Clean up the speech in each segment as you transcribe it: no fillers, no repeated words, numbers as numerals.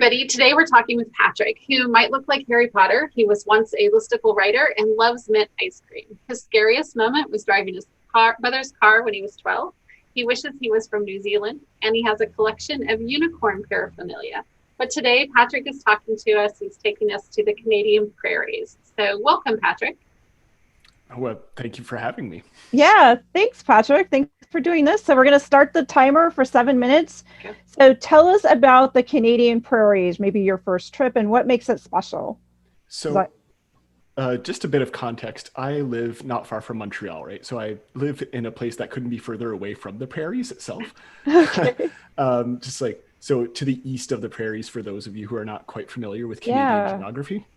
everybody. Today we're talking with Patrick, who might look like Harry Potter. He was once a listicle writer and loves mint ice cream. His scariest moment was driving his brother's car when he was 12. He wishes he was from New Zealand, and he has a collection of unicorn paraphernalia. But today, Patrick is talking to us. He's taking us to the Canadian Prairies. So welcome, Patrick. Well, thank you for having me. Yeah, thanks, Patrick. Thanks for doing this. So we're going to start the timer for 7 minutes. Okay. So tell us about the Canadian Prairies, maybe your first trip, and what makes it special. So just a bit of context. I live not far from Montreal, right? So I live in a place that couldn't be further away from the prairies itself. Okay. Just like, so to the east of the prairies, for those of you who are not quite familiar with Canadian geography.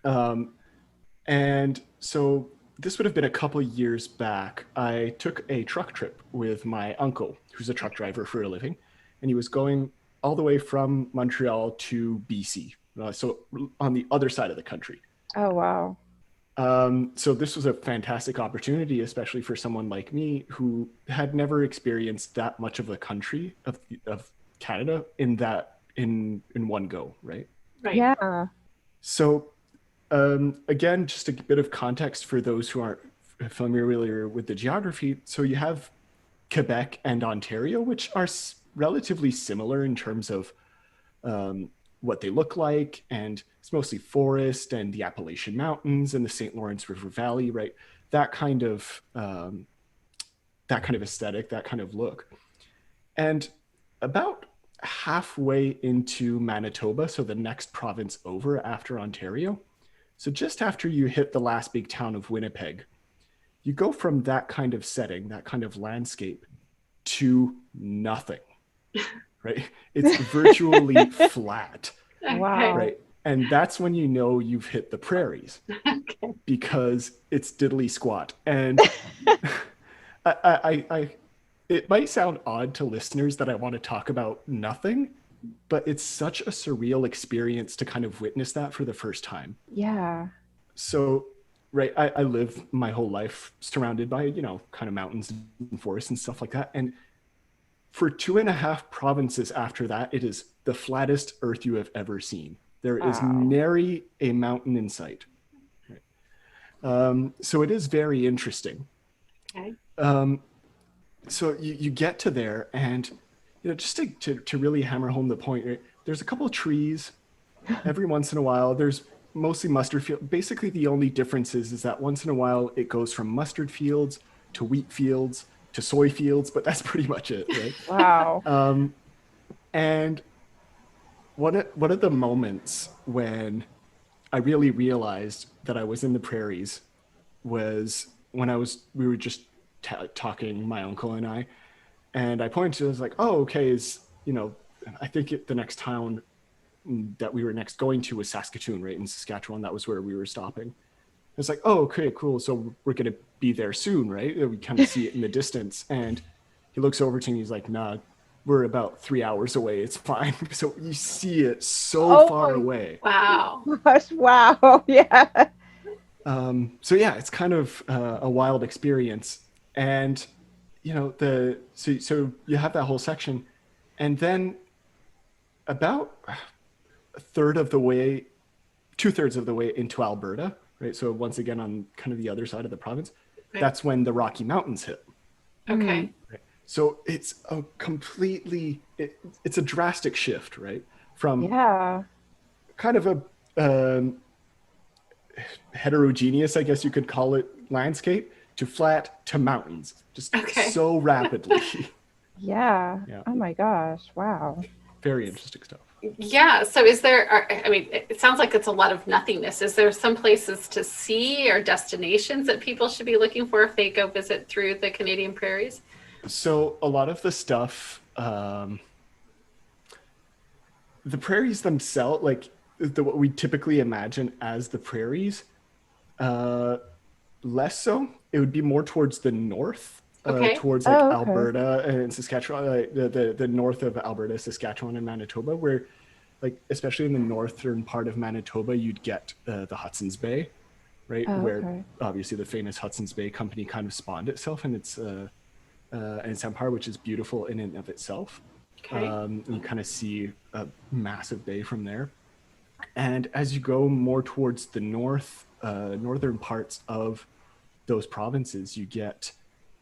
And so this would have been a couple years back. I took a truck trip with my uncle, who's a truck driver for a living, and he was going all the way from Montreal to BC, so on the other side of the country. Oh, wow. So this was a fantastic opportunity, especially for someone like me who had never experienced that much of the country of Canada in one go, right? Right. Yeah. So again, just a bit of context for those who aren't familiar with the geography. So you have Quebec and Ontario, which are relatively similar in terms of what they look like, and it's mostly forest and the Appalachian Mountains and the St. Lawrence River Valley, right? That kind of aesthetic, that kind of look. And about halfway into Manitoba, so the next province over after Ontario, so just after you hit the last big town of Winnipeg, you go from that kind of setting, that kind of landscape, to nothing, right? It's virtually flat. Wow. Right. And that's when you know you've hit the prairies, because it's diddly squat. And it might sound odd to listeners that I want to talk about nothing, but it's such a surreal experience to kind of witness that for the first time. Yeah. So, right, I live my whole life surrounded by, kind of mountains and forests and stuff like that. And for 2.5 provinces after that, it is the flattest earth you have ever seen. There is nary a mountain in sight. Right. So it is very interesting. Okay. So you get to there, and just to really hammer home the point, right, there's a couple of trees every once in a while. There's mostly mustard field. Basically, the only difference is that once in a while it goes from mustard fields to wheat fields to soy fields, but that's pretty much it, right? Wow. And one of the moments when I really realized that I was in the prairies was when we were just talking, my uncle and I pointed to, I was like, oh, okay, I think the next town that we were next going to was Saskatoon, right? In Saskatchewan, that was where we were stopping. It's like, oh, okay, cool. So we're going to be there soon, right? We kind of see it in the distance. And he looks over to me, he's like, nah, we're about 3 hours away. It's fine. So you see it so far away. Wow. Gosh, wow. Yeah. So yeah, it's kind of a wild experience. And, so you have that whole section. And then about 2/3 of the way into Alberta, right? So once again, on kind of the other side of the province, that's when the Rocky Mountains hit. Okay. Right? So it's it's a drastic shift, right? From kind of a heterogeneous, I guess you could call it, landscape to flat to mountains, just so rapidly. Yeah. Oh my gosh. Wow. Very interesting stuff. Yeah. So it sounds like it's a lot of nothingness. Is there some places to see or destinations that people should be looking for if they go visit through the Canadian Prairies? So a lot of the stuff, the prairies themselves, like what we typically imagine as the prairies, less so. It would be more towards the north, towards Alberta and Saskatchewan, the north of Alberta, Saskatchewan, and Manitoba, where, like, especially in the northern part of Manitoba, you'd get the Hudson's Bay, right? Where obviously the famous Hudson's Bay Company kind of spawned itself, and its empire, which is beautiful in and of itself. Okay. You kind of see a massive bay from there. And as you go more towards the northern parts of those provinces, you get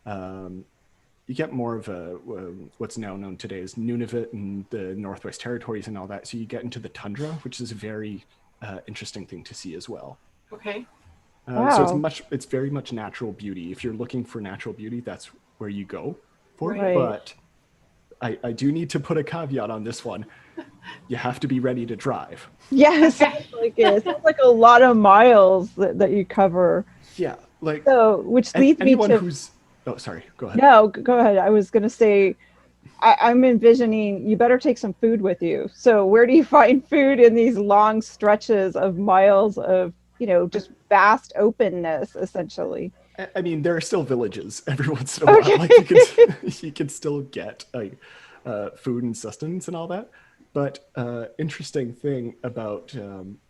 more of a what's now known today as Nunavut and the Northwest Territories and all that. So you get into the tundra, which is a very interesting thing to see as well. Okay. So it's very much natural beauty. If you're looking for natural beauty, that's where you go for it. Right. But I do need to put a caveat on this one. You have to be ready to drive. Yes, it sounds like a lot of miles that you cover. Yeah, like So, which leads me anyone to. who's. Oh, sorry. Go ahead. No, go ahead. I was going to say, I'm envisioning you better take some food with you. So, where do you find food in these long stretches of miles of, just vast openness, essentially? I mean, there are still villages every once in a while. Like you can still get like food and sustenance and all that. But interesting thing about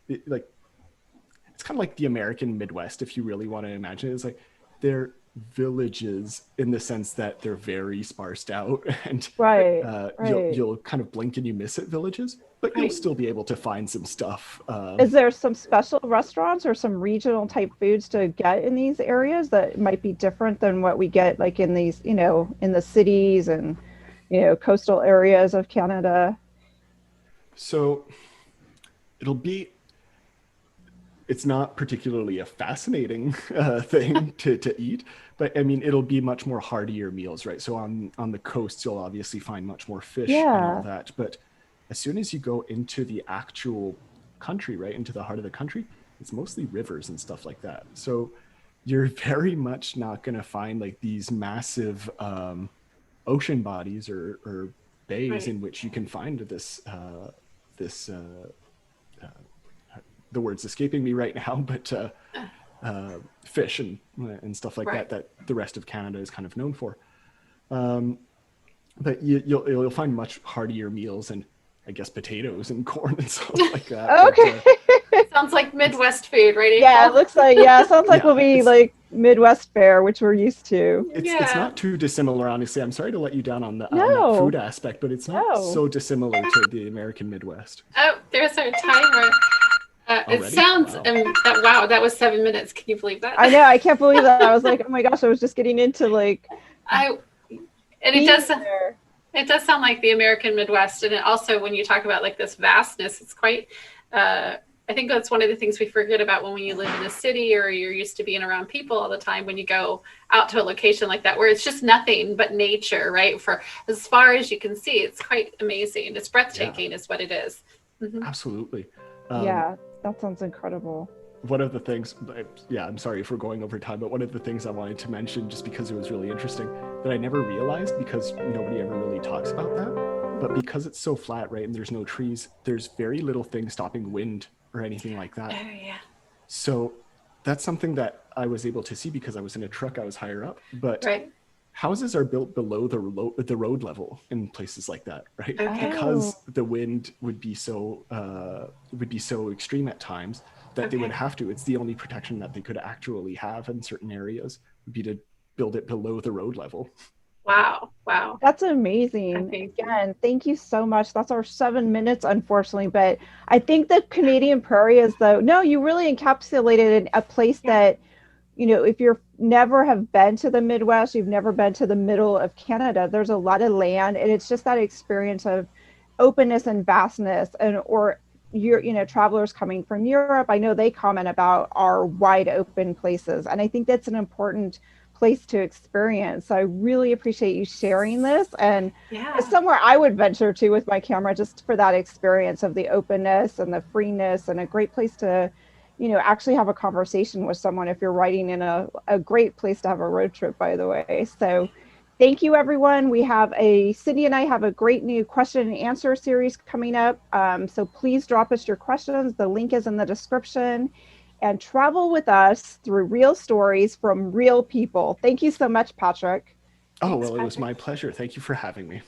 it's kind of like the American Midwest, if you really want to imagine it. It's like they're villages in the sense that they're very sparsed out, and you'll kind of blink and you miss it villages, but you'll still be able to find some stuff. Is there some special restaurants or some regional type foods to get in these areas that might be different than what we get like in these, in the cities and, coastal areas of Canada? So it's not particularly a fascinating thing to eat, but I mean, it'll be much more heartier meals, right? So on the coast, you'll obviously find much more fish and all that. But as soon as you go into the actual country, right, into the heart of the country, it's mostly rivers and stuff like that. So you're very much not going to find like these massive ocean bodies or bays in which you can find this the word's escaping me right now, but fish and stuff like that the rest of Canada is kind of known for. But you'll find much heartier meals and I guess potatoes and corn and stuff like that. Okay. Sounds like Midwest food, right? Yeah, it looks like, sounds like we'll be like Midwest fare, which we're used to. It's not too dissimilar, honestly. I'm sorry to let you down on the food aspect, but it's not so dissimilar to the American Midwest. Oh, there's our timer. It sounds, wow, that was 7 minutes. Can you believe that? I know, I can't believe that. I was like, oh my gosh, I was just getting into like. It does sound like the American Midwest. And it also, when you talk about like this vastness, it's quite, I think that's one of the things we forget about when you live in a city or you're used to being around people all the time. When you go out to a location like that, where it's just nothing but nature, right? For as far as you can see, it's quite amazing. It's breathtaking is what it is. Mm-hmm. Absolutely. That sounds incredible. One of the things, I'm sorry for going over time, but one of the things I wanted to mention, just because it was really interesting, that I never realized because nobody ever really talks about that, but because it's so flat, right, and there's no trees, there's very little thing stopping wind or anything like that. Oh, yeah. So that's something that I was able to see because I was in a truck, I was higher up, but houses are built below the road level in places like that, right? Okay. Because the wind would be so extreme at times that they would have to. It's the only protection that they could actually have in certain areas would be to build it below the road level. Wow. That's amazing. Again, thank you so much. That's our 7 minutes, unfortunately. But I think the Canadian Prairies, though, you really encapsulated in a place that, if you're never have been to the Midwest, you've never been to the middle of Canada, there's a lot of land. And it's just that experience of openness and vastness or travelers coming from Europe. I know they comment about our wide open places. And I think that's an important place to experience. So I really appreciate you sharing this. And it's somewhere I would venture to with my camera just for that experience of the openness and the freeness, and a great place to, actually have a conversation with someone if you're riding in a great place to have a road trip, by the way. So thank you, everyone. Cindy and I have a great new question and answer series coming up. So please drop us your questions. The link is in the description. And travel with us through real stories from real people. Thank you so much, Patrick. Oh, well, it was my pleasure. Thank you for having me.